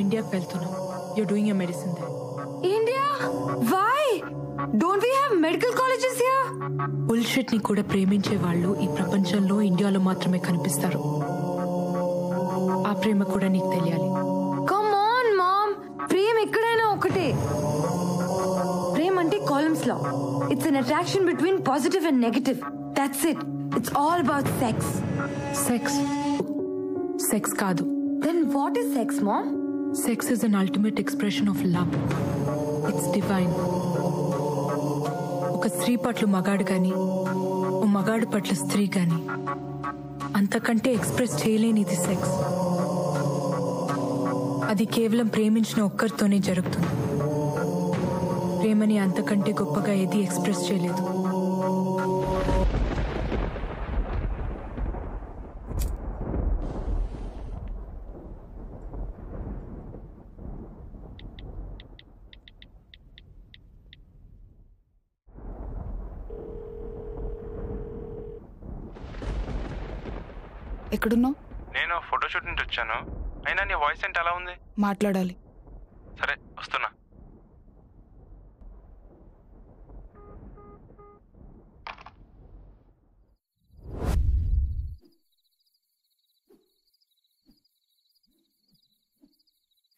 ఇండియాకి వెళ్తున్నాం. You're doing your medicine there. India? Why? Don't we have medical colleges here? Bullshit ని కూడా ప్రేమించే వాళ్ళు ఈ ప్రపంచంలో ఇండియాలో మాత్రమే కనిపిస్తారు. ఆ ప్రేమ కూడా నీకు తెలియాలి. Come on, mom. ప్రేమ ఎక్కడైనా ఒకటే. ప్రేమ అంటే columns law. It's an attraction between positive and negative. That's it. It's all about sex. Sex కాదు. Then what is sex, mom? Sex is an ultimate expression of love. It's divine. ఒక స్త్రీ పట్ల మగాడు గాని, ఓ మగాడు పట్ల స్త్రీ గాని అంతకంటే ఎక్స్ప్రెస్ చేయలేనిది సెక్స్. అది కేవలం ప్రేమించిన ఒక్కరితోనే జరుగుతుంది. ప్రేమని అంతకంటే గొప్పగా ఏది ఎక్స్ప్రెస్ చేయలేదు. ఎక్కడున్నావు? నేను ఫోటోషూట్ నుంచి వచ్చాను. అయినా నీ వాయిస్ ఏంటి అలా ఉంది? మాట్లాడాలి. సరే వస్తున్నా.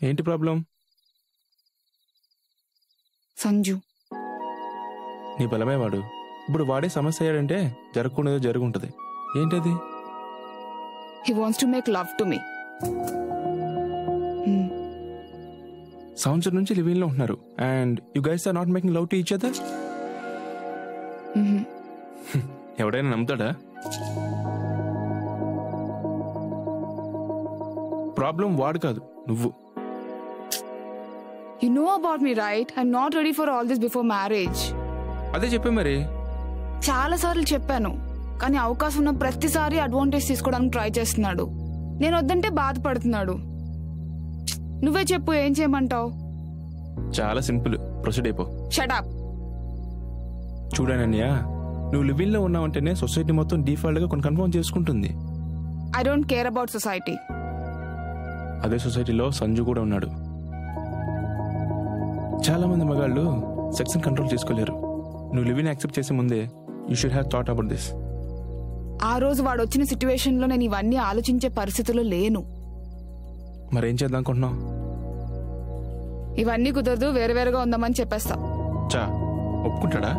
ఏంటి ప్రాబ్లం? సంజు నీ బలమే వాడు. ఇప్పుడు వాడే సమస్య అయ్యాడంటే జరగకూడదో జరుగుంటది. ఏంటది? He wants to make love to me. సంవత్సరం నుంచి లివింగ్ లో ఉంటున్నారు. And you guys are not making love to each other. ఎవడైనా నమ్ముతాడా? ప్రాబ్లం వాడు కాదు, నువ్వు. You know about me, right? I'm not ready for all this before marriage. అదే చెప్పే మరి. చాలా సార్లు చెప్పాను, కానీ అవకాశం ఉన్న ప్రతిసారి అడ్వాంటేజ్ తీసుకోవడానికి ట్రై చేస్తున్నాడు. నేను వద్దంటే బాధపడుతున్నాడు. నువ్వే చెప్పు, ఏం చేయమంటావు? చాలా సింపుల్, ప్రొసీడ్ అయిపో. Shut up. చూడనన్నయ్య, నువ్వు లివింగ్ లో ఉన్నావంటేనే సొసైటీ మొత్తం డిఫాల్ట్ గా కొన్ని కన్ఫర్మ్ చేసుకుంటుంది. I don't care about society. అదే సొసైటీలో సంజు కూడా ఉన్నాడు. చాలా మంది మగాళ్ళు సెక్స్ ని కంట్రోల్ చేసుకోలేరు. నువ్వు లివింగ్ యాక్సెప్ట్ చేసే ముందే you should have thought about this. ఆ రోజు వాడు వచ్చిన సిచ్యువేషన్ లో నేను ఇవన్నీ ఆలోచించే పరిస్థితిలో లేను. మరేం చేద్దాం అనుకుంటున్నావు? ఇవన్నీ కుదరదు, వేరే వేరేగా ఉందామని చెప్పేస్తా. చా ఒప్పుకుంటాడా?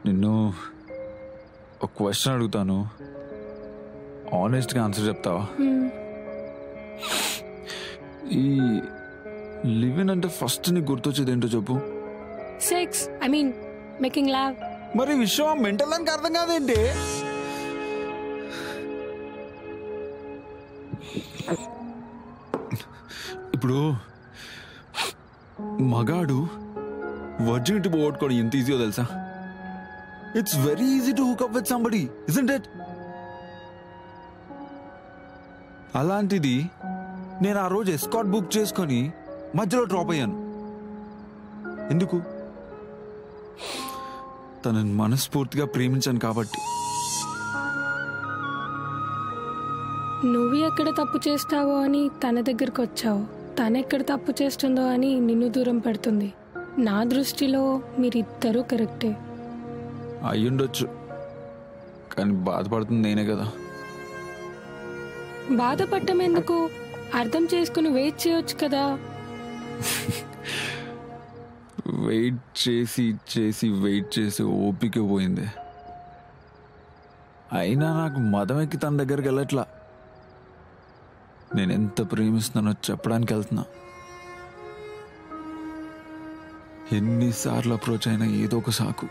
నిన్ను ఒక క్వశ్చన్ అడుగుతాను, ఆనెస్ట్గా ఆన్సర్ చెప్తావా? ఈ లివింగ్ అంటే ఫస్ట్ నీకు గుర్తొచ్చేది ఏంటో చెప్పు. Sex, I mean making love. మరి విషయం మెంటల్ అని అర్థం కాదేంటి? ఇప్పుడు మగాడు వర్జినిటీ పోగొట్టుకోవడం ఎంత ఈజీయో తెలుసా? It's very easy to hook up with somebody, isn't it? అలాంటిది నేను ఆ రోజు ఎస్కాట్ బుక్ చేసుకొని మధ్యలో డ్రాప్ అయ్యాను. ఎందుకు? తనని మనస్ఫూర్తిగా ప్రేమించాను కాబట్టి. నువ్వు ఎక్కడ తప్పు చేస్తావో అని తన దగ్గరకు వచ్చావు, తనెక్కడ తప్పు చేస్తుందో అని నిన్ను దూరం పెడుతుంది. నా దృష్టిలో మీరిద్దరూ కరెక్టే. అయ్యుండొచ్చు, కానీ బాధపడుతుంది నేనే కదా. బాధపడటం ఎందుకు? అర్థం చేసుకుని వెయిట్ చేయొచ్చు కదా. వెయిట్ చేసి చేసి వెయిట్ చేసి ఓపిక పోయింది. అయినా నాకు మదం ఎక్కి తన దగ్గరికి వెళ్ళట్లా. నేను ఎంత ప్రేమిస్తున్నానో చెప్పడానికి వెళ్తున్నా. ఎన్నిసార్లు అప్రోచ్ అయినా ఏదో ఒక సాకు.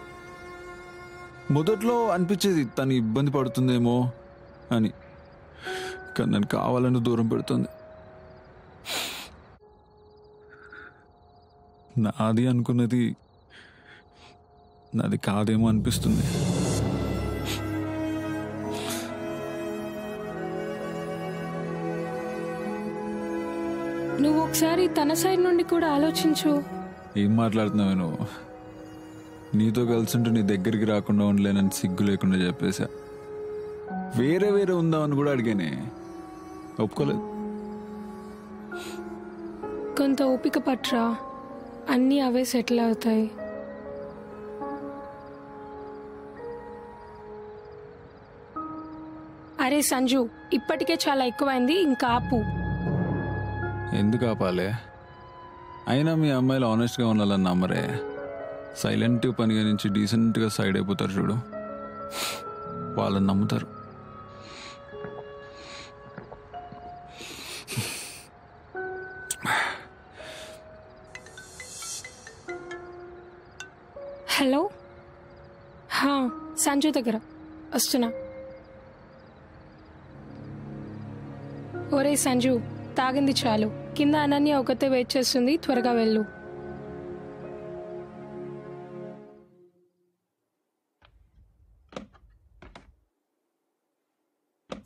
మొదట్లో అనిపించేది తను ఇబ్బంది పడుతుందేమో అని, కానీ నన్ను కావాలని దూరం పెడుతుంది. నాది అనుకున్నది నాది కాదేమో అనిపిస్తుంది. తన సైడ్ నుండి కూడా ఆలోచించు. ఏం మాట్లాడుతున్నావు నువ్వు? నీతో కలిసి ఉంటూ నీ దగ్గరికి రాకుండా ఉండలేనని సిగ్గు లేకుండా చెప్పేశా. వేరే వేరే ఉందామని కూడా అడిగానే, ఒప్పుకోలేదు. కొంత ఓపిక పట్రా, అన్నీ అవే సెటిల్ అవుతాయి. అరే సంజు, ఇప్పటికే చాలా ఎక్కువైంది, ఇంకా ఆపు. ఎందుకు ఆపాలే? అయినా మీ అమ్మాయిలు ఆనెస్ట్గా ఉండాలని నమ్మరే. సైలెంట్ పనిగా నుంచి డీసెంట్గా సైడ్ అయిపోతారు చూడు, వాళ్ళని నమ్ముతారు. హలో, సంజు దగ్గర వస్తున్నా. ఒరే సంజు, తాగింది చాలు. కింద అనన్య ఒకతే వెయిట్ చేస్తుంది, త్వరగా వెళ్ళు.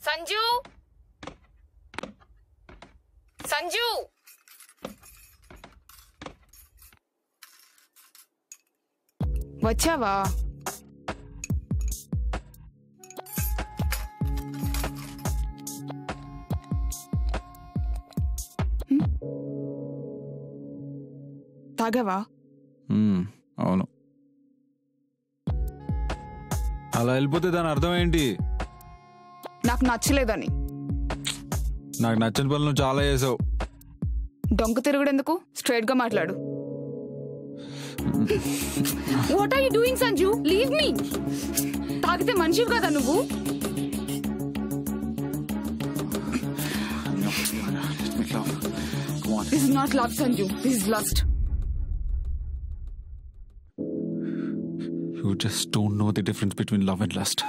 సంజు, సంజు, వచ్చావా? తాగావా? అవును. అలా వెళ్ళిపోతే దాని అర్థం ఏంటి? నాకు నచ్చలేదని. నాకు నచ్చని పనులు చాలా చేసావు. డొంక తిరుగుడెందుకు? స్ట్రైట్ గా మాట్లాడు. What are you doing Sanju? Leave me. తాగితే మనిషివి కదా నువ్వు? This is not love, Sanju. This is lust. You just don't know the difference between love and lust.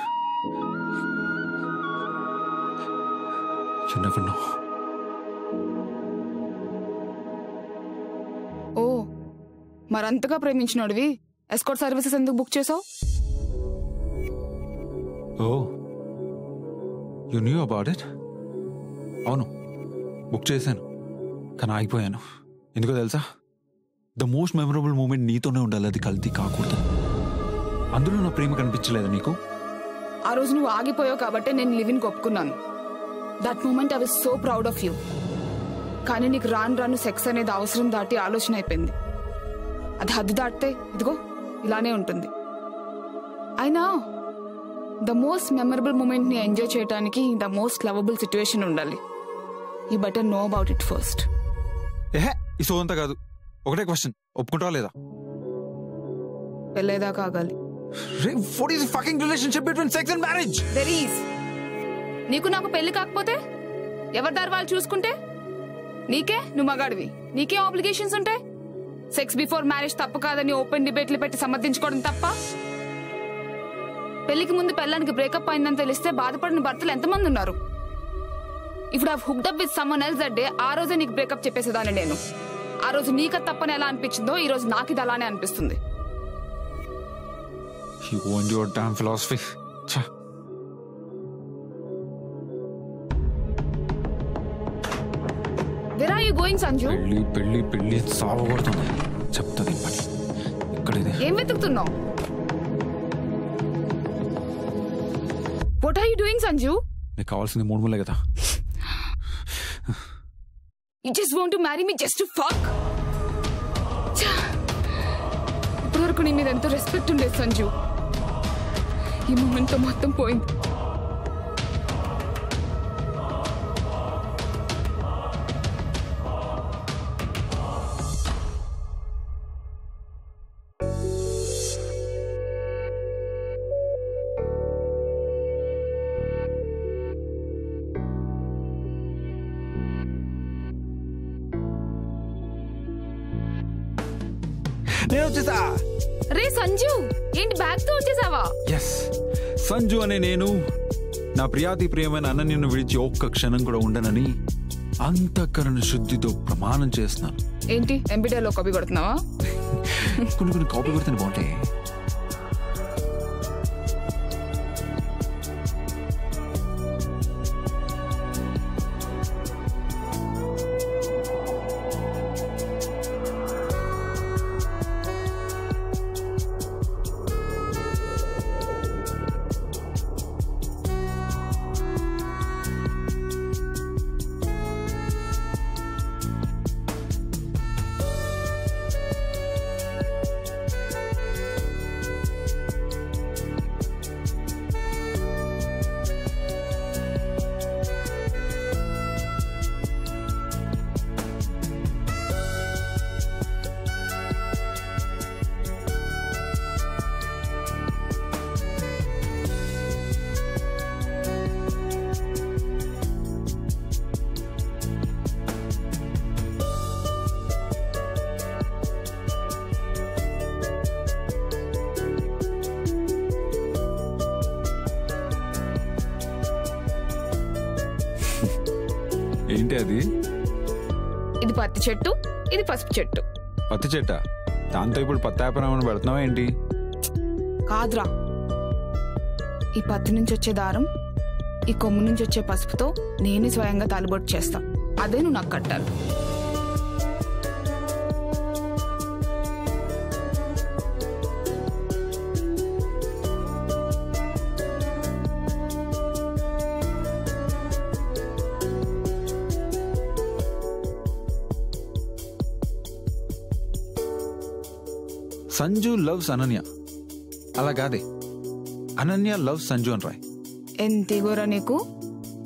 You never know. ఓ, మరంతగా ప్రేమించినోడివి ఎస్కార్ట్ సర్వీసెస్ ఎందుకు బుక్ చేసావు? Oh, you knew about it? అవును, బుక్ చేశాను, కానీ ఆగిపోయాను. ఎందుకో తెలుసా? ద మోస్ట్ మెమరబుల్ మూమెంట్ నీతోనే ఉండాలి, అది కల్తీ కాకూడదు. అందులో నా ప్రేమ కనిపించలేదు నీకు? ఆ రోజు నువ్వు ఆగిపోయావు కాబట్టి నేను లివిన్ ఒప్పుకున్నాను. That moment I was so proud of you. కానీ నీకు రాను రాను సెక్స్ అనేది అవసరం దాటి ఆలోచన అయిపోయింది. అది హద్దు దాటితే ఇదిగో ఇలానే ఉంటుంది. అయినా ద మోస్ట్ మెమరబుల్ మూమెంట్ ని ఎంజాయ్ చేయడానికి ద మోస్ట్ లవబుల్ సిచ్యువేషన్ ఉండాలి. You better know about it first. ఏహే, ఈ సోదంతా కాదు. ఒకటే క్వశ్చన్, ఒప్పుకుంటావా లేదా? పెళ్ళేదా కాగాలి. What is the fucking relationship between sex and marriage? There is. నీకు నాకు పెళ్లి కాకపోతే ఎవరి దారి వాళ్ళు చూసుకుంటే నీకే, నువ్వు మగాడివి, నీకే ఆబ్లిగేషన్స్ ఉంటాయి. సెక్స్ బిఫోర్ మ్యారేజ్ తప్పు కాదని ఓపెన్ డిబేట్లు పెట్టి సమర్థించుకోవడం తప్ప? పెళ్లికి ముందు పెళ్ళానికి బ్రేకప్ అయిందని తెలిస్తే బాధపడిన భర్తలు ఎంతమంది ఉన్నారు? ఇప్పుడు I hooked up with someone else that day, ఆ రోజే నీకు బ్రేకప్ చెప్పేసేదాన్ని నేను. ఆ రోజు నీకు తప్పని ఎలా అనిపించిందో ఈ రోజు నాకు ఇది అలానే అనిపిస్తుంది. You owned your damn philosophy. Cha. Where are you going, Sanju? పెళ్లి సావగొడుతుంది. చెప్తుంది పని. ఇక్కడిదే. ఏం వెతుకుతున్నావు? What are you doing, Sanju? నీకు కావాల్సింది 3 ముళ్ళే కదా. You just want to marry me just to fuck? ఇప్పటివరకు నీ మీద ఎంతో రెస్పెక్ట్ ఉండేది సంజు. ఈ మూమెంట్ తో మొత్తం పోయింది. నేను వచ్చేసా. రే సంజు, ఏంటి బ్యాగ్ తో వచ్చేసావా? ఎస్, సంజు అనే నేను నా ప్రియాతి ప్రియమైన అనన్యను విడిచి ఒక్క క్షణం కూడా ఉండనని అంతఃకరణ శుద్ధితో ప్రమాణం చేస్తున్నాను. ఏంటి ఎంబీడీలో కాపీ కొడుతున్నావా? కొన్ని కాపీ కొడితే బాగుంటాయి. ఏంటి అది? ఇది పత్తి చెట్టు, ఇది పసుపు చెట్టు. పత్తి చెట్ట? దాంతో ఇప్పుడు పత్తి వ్యాపారం పెడుతున్నావా ఏంటి? కాదురా, ఈ పత్తి నుంచి వచ్చే దారం ఈ కొమ్ము నుంచి వచ్చే పసుపుతో నేనే స్వయంగా తాలిబొట్టు చేస్తా. అదే నువ్వు నాకు కట్టాలి. సంజు లవ్స్ అనన్య అలా కాదే, అనన్య లవ్స్ సంజు అని రాయ్. ఎంత ఇగోరా నీకు?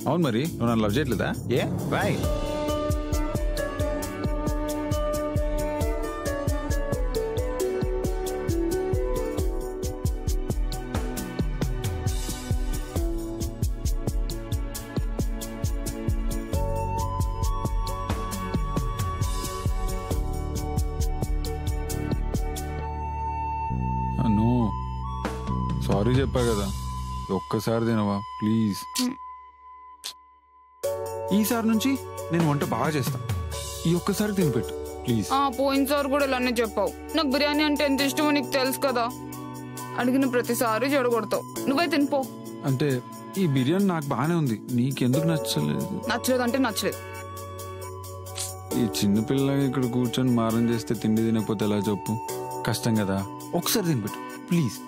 అవును మరి, నువ్వు నన్ను లవ్ చేయట్లేదా? ఏ రాయ్. సారీ చెప్పా కదా, ఒక్కసారి తినవా ప్లీజ్. ఈసారి నుంచి నేను వంట బాగా చేస్తా, ఈ ఒక్కసారి తినిపెట్టు ప్లీజ్. పోయినసారి కూడా ఇలానే చెప్పావు. నాకు బిర్యానీ అంటే ఎంత ఇష్టమో నీకు తెలుసు కదా. అడిగిన ప్రతిసారి చెడగొడతావు. నువ్వే తినిపో. అంటే ఈ బిర్యానీ నాకు బాగానే ఉంది, నీకెందుకు నచ్చలేదు? నచ్చలేదు అంటే నచ్చలేదు. ఈ చిన్నపిల్ల ఇక్కడ కూర్చొని మారం చేస్తే తిండి తినకపోతే ఎలా చెప్పు? కష్టం కదా, ఒకసారి తినిపెట్టు ప్లీజ్.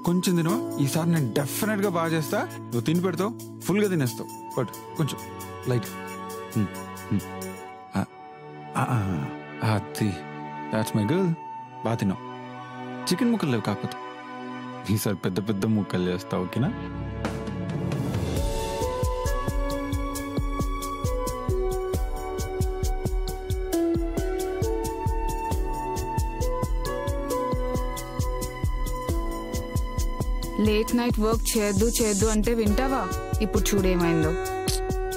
కొంచెం తినవా? ఈసారి నేను డెఫినెట్ గా బాగా చేస్తా. నువ్వు తిని పెడతావు, ఫుల్ గా తినేస్తావు. బట్ కొంచెం లైట్. అది దాట్స్ మై గర్ల్. బాగా తిన్నావు. చికెన్ ముక్కలు లేవు కాకపోతే. ఈసారి పెద్ద పెద్ద ముక్కలు చేస్తావు, ఓకేనా? లేట్ నైట్ వర్క్ చేయొద్దు చేయొద్దు అంటే వింటావా? ఇప్పుడు చూడేమైందో.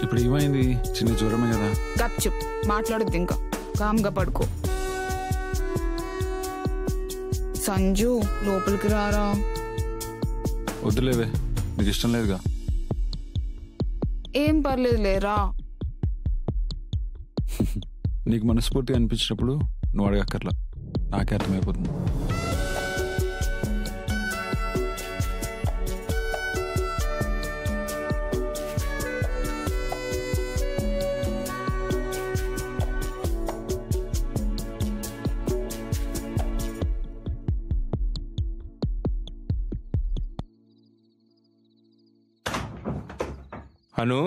ఇప్పుడు ఏమైంది? చిన్న జ్వరమే కదా. గప్చుప్ మాట్లాడద్దు, ఇంకా కామ్గా పడుకో. సంజు లోపలికి రారా. వద్దులేవే, నీకు ఇష్టం లేదుగా. ఏం పర్లేదు లేరా. నీకు మనస్ఫూర్తిగా అనిపించినప్పుడు నువ్వు అడగక్కర్లా, నాకే అర్థమైపోతుంది. అను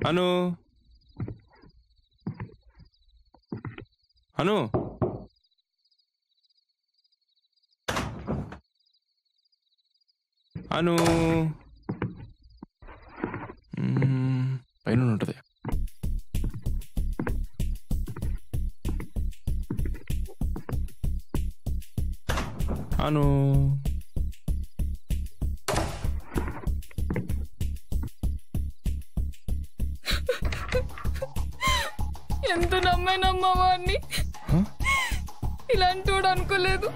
అను అను అను పైన ఉంటుంది. అను ఎంత నమ్మేనమ్మా వాడిని. ఇలాంటి వాడు అనుకోలేదు.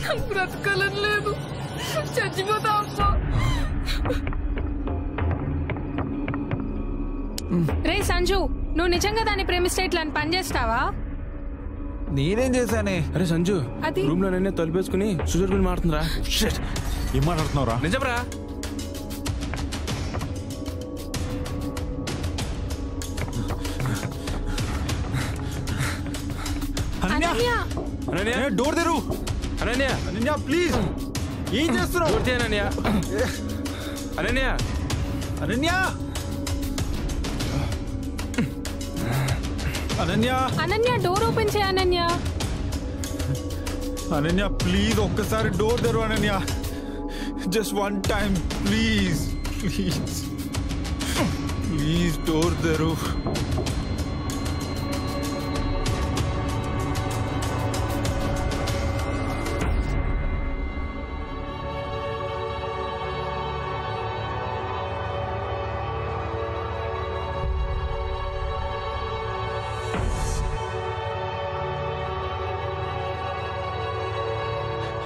నాకు బ్రతకాలని లేదు, చచ్చిపోతా అమ్మా. రే సంజు, నువ్వు నిజంగా దాన్ని ప్రేమిస్తే ఇట్లా పని చేస్తావా? నేనేం చేశానే? అరే సంజు, అది రూమ్ లో నేనే తలుపేసుకుని సుజర్ గురించి మాట్లాడుతుందిరా. ఏం మాట్లాడుతున్నావురా? నిజంరా? అనన్య, అనన్య డోర్ తెరు. అనన్య అనన్య ప్లీజ్, ఏం చేస్తున్నావు? పూర్తి అనన్య. అనన్య అనన్య అనన్య అనన్య డోర్ ఓపెన్ చేయ. అనన్య అనన్య ప్లీజ్ ఒక్కసారి డోర్ తెరు. Ananya just one time please please please door తెరు.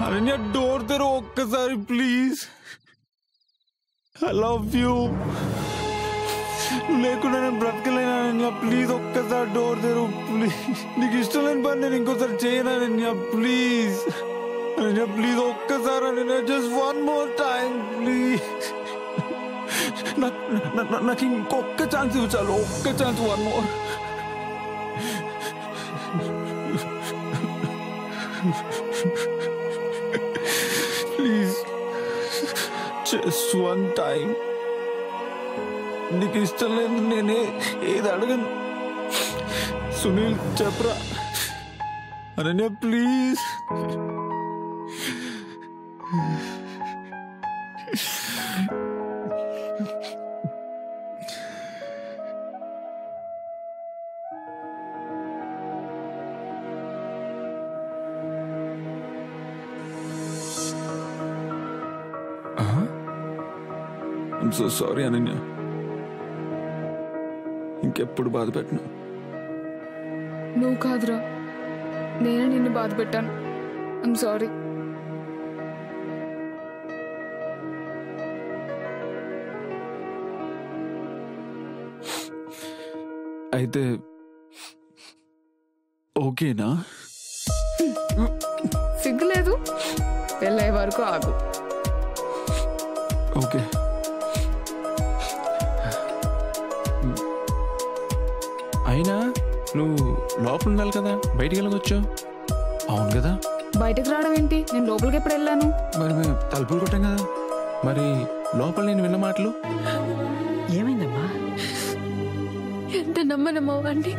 అనన్య డోర్ తెరు ఒక్కసారి ప్లీజ్. I love you. లేకుండా నేను బ్రతకలేను అనన్య. ప్లీజ్ ఒక్కసారి డోర్ తెరు ప్లీజ్. నీకు ఇష్టం లేని పని నేను ఇంకోసారి చేయను అనన్య. ప్లీజ్ అనన్య, ప్లీజ్ ఒక్కసారి Ananya, just one more time please. నాకు ఇంకొక్క ఛాన్స్ ఇవ్వు చాలు, ఒక్క chance, one more. Please just one time. నీకు ఇష్టం లేదు నేనే ఏది అడగను. సునీల్ చెప్పరా Ananya please. I'm so sorry Ananya, ఇంకెప్పుడు బాధ పెట్టను. నువ్వు కాదురా, నేనే నిన్ను బాధ పెట్టాను. I'm sorry. అయితే ఓకేనా? సిగ్గులేదు, వెళ్ళే వరకు ఆగు. ఓకే. అయినా నువ్వు లోపల ఉండాలి కదా, బయటికి వెళ్ళకొచ్చావు. అవును కదా, బయటకు రావడం ఏంటి? నేను లోపలికి ఎప్పుడు వెళ్ళాను? మరి మేము తలుపులు కొట్టాం కదా. మరి లోపల నేను విన్న మాటలు ఏమైందమ్మా? ఎంత నమ్మనమ్మా అండి.